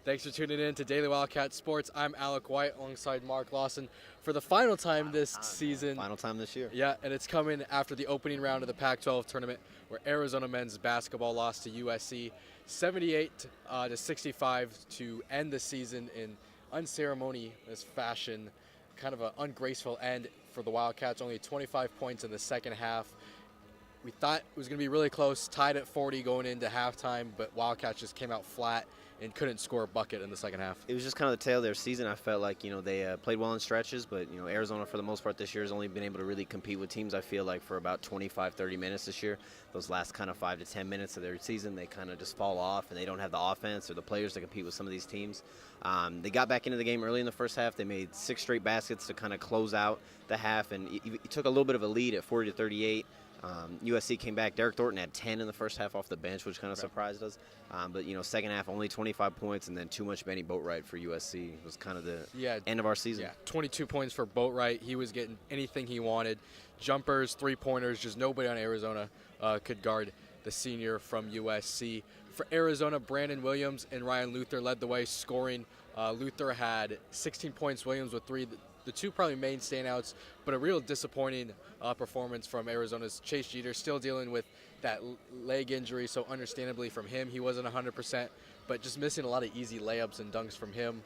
Thanks for tuning in to Daily Wildcat Sports. I'm Alec White alongside Mark Lawson for the final time this season. Final time this year. Yeah, and it's coming after the opening round of the Pac-12 tournament where Arizona men's basketball lost to USC 78 to 65 to end the season in unceremonious fashion. Kind of an ungraceful end for the Wildcats, only 25 points in the second half. We thought it was going to be really close, tied at 40 going into halftime, but Wildcats just came out flat and couldn't score a bucket in the second half. It was just kind of the tail of their season. I felt like, they played well in stretches, but, Arizona for the most part this year has only been able to really compete with teams, I feel like, for about 25, 30 minutes this year. Those last kind of 5 to 10 minutes of their season, they kind of just fall off, and they don't have the offense or the players to compete with some of these teams. They got back into the game early in the first half. They made 6 straight baskets to kind of close out the half, and it took a little bit of a lead at 40 to 38. USC came back. Derek Thornton had 10 in the first half off the bench, which kind of surprised us. But second half, only 25 points, and then too much Benny Boatwright for USC. It was kind of the end of our season. Yeah, 22 points for Boatwright. He was getting anything he wanted. Jumpers, three-pointers, just nobody on Arizona could guard the senior from USC. For Arizona, Brandon Williams and Ryan Luther led the way scoring. Luther had 16 points, Williams with 3. The two probably main standouts, but a real disappointing performance from Arizona's Chase Jeter, still dealing with that leg injury, so understandably from him, he wasn't 100%, but just missing a lot of easy layups and dunks from him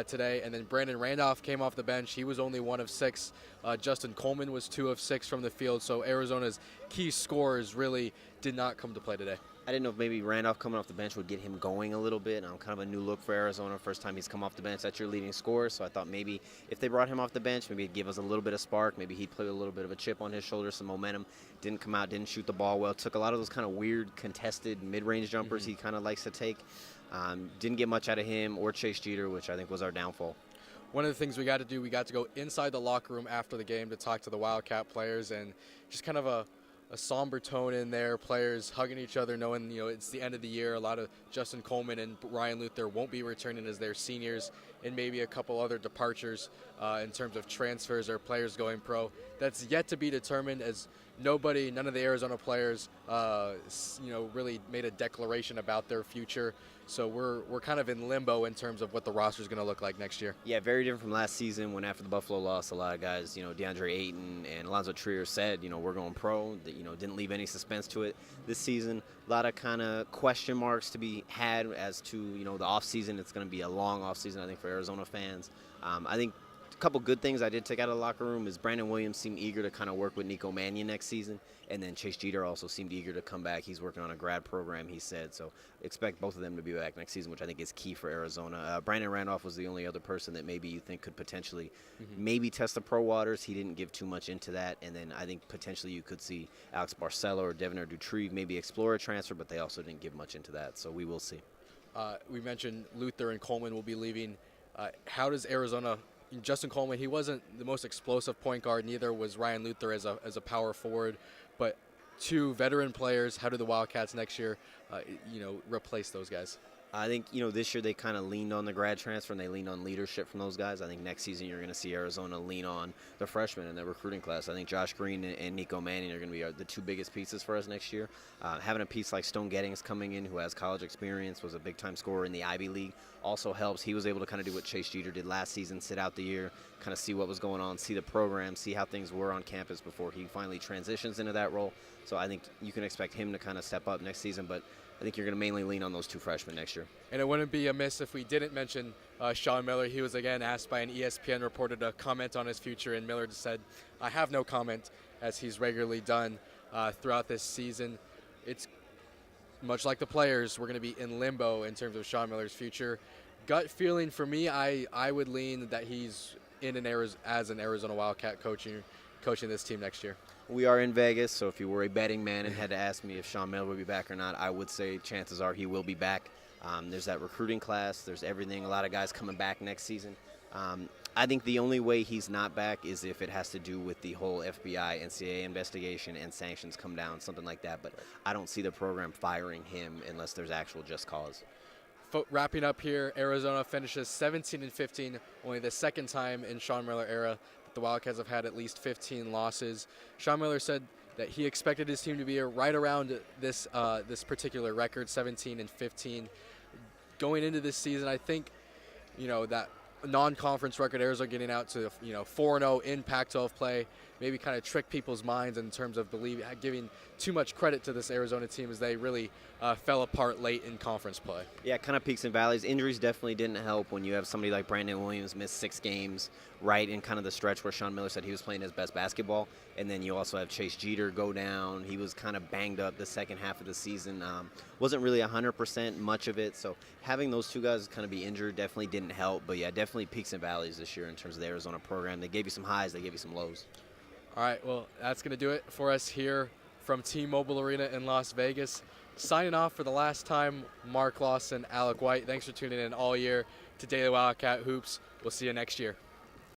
today. And then Brandon Randolph came off the bench. He was only 1 of 6. Justin Coleman was 2 of 6 from the field, so Arizona's key scorers really did not come to play today. I didn't know if maybe Randolph coming off the bench would get him going a little bit. Kind of a new look for Arizona. First time he's come off the bench. That's your leading scorer. So I thought maybe if they brought him off the bench, maybe it'd give us a little bit of spark. Maybe he'd play with a little bit of a chip on his shoulder, some momentum. Didn't come out, didn't shoot the ball well. Took a lot of those kind of weird contested mid-range jumpers he kind of likes to take. Didn't get much out of him or Chase Jeter, which I think was our downfall. One of the things we got to do, we got to go inside the locker room after the game to talk to the Wildcat players, and just kind of a somber tone in there, players hugging each other, knowing it's the end of the year. A lot of Justin Coleman and Ryan Luther won't be returning as their seniors, and maybe a couple other departures in terms of transfers or players going pro. That's yet to be determined, as none of the Arizona players, really made a declaration about their future. So we're kind of in limbo in terms of what the roster is going to look like next year. Yeah, very different from last season when after the Buffalo loss, a lot of guys, DeAndre Ayton and Alonzo Trier said, we're going pro. That, didn't leave any suspense to it this season. A lot of kind of question marks to be had as to, the offseason. It's going to be a long offseason, I think, for Arizona fans. I think a couple good things I did take out of the locker room is Brandon Williams seemed eager to kind of work with Nico Mannion next season, and then Chase Jeter also seemed eager to come back. He's working on a grad program, he said, so expect both of them to be back next season, which I think is key for Arizona. Brandon Randolph was the only other person that maybe you think could potentially maybe test the pro waters. He didn't give too much into that, and then I think potentially you could see Alex Barcelo or Deviner Dutrieve maybe explore a transfer, but they also didn't give much into that, so we will see. We mentioned Luther and Coleman will be leaving. How does Arizona... Justin Coleman, he wasn't the most explosive point guard, neither was Ryan Luther as a power forward, but 2 veteran players. How do the Wildcats next year, replace those guys? I think, this year they kind of leaned on the grad transfer and they leaned on leadership from those guys. I think next season you're going to see Arizona lean on the freshmen in the recruiting class. I think Josh Green and Nico Mannion are going to be the 2 biggest pieces for us next year. Having a piece like Stone Gettings coming in, who has college experience, was a big-time scorer in the Ivy League, also helps. He was able to kind of do what Chase Jeter did last season, sit out the year, kind of see what was going on, see the program, see how things were on campus before he finally transitions into that role. So I think you can expect him to kind of step up next season, but I think you're going to mainly lean on those 2 freshmen next year. And it wouldn't be amiss if we didn't mention Sean Miller. He was again asked by an ESPN reporter to comment on his future, and Miller just said, I have no comment, as he's regularly done throughout this season. It's much like the players, we're going to be in limbo in terms of Sean Miller's future. Gut feeling for me, I would lean that he's as an Arizona Wildcat coaching this team next year. We are in Vegas, so if you were a betting man and had to ask me if Sean Miller would be back or not, I would say chances are he will be back. There's that recruiting class. There's everything. A lot of guys coming back next season. I think the only way he's not back is if it has to do with the whole FBI, NCAA investigation and sanctions come down, something like that. But I don't see the program firing him unless there's actual just cause. Wrapping up here, Arizona finishes 17-15, only the second time in Sean Miller era that the Wildcats have had at least 15 losses. Sean Miller said that he expected his team to be right around this particular record, 17-15. going into this season, I think, that non-conference record Arizona getting out to 4-0 in Pac-12 play maybe kind of trick people's minds in terms of giving too much credit to this Arizona team as they really fell apart late in conference play. Yeah, kind of peaks and valleys. Injuries definitely didn't help when you have somebody like Brandon Williams miss 6 games right in kind of the stretch where Sean Miller said he was playing his best basketball. And then you also have Chase Jeter go down. He was kind of banged up the second half of the season. Wasn't really 100% much of it. So having those two guys kind of be injured definitely didn't help. But yeah, definitely peaks and valleys this year in terms of the Arizona program. They gave you some highs, they gave you some lows. All right, well, that's going to do it for us here from T-Mobile Arena in Las Vegas. Signing off for the last time, Mark Lawson, Alec White. Thanks for tuning in all year to Daily Wildcat Hoops. We'll see you next year.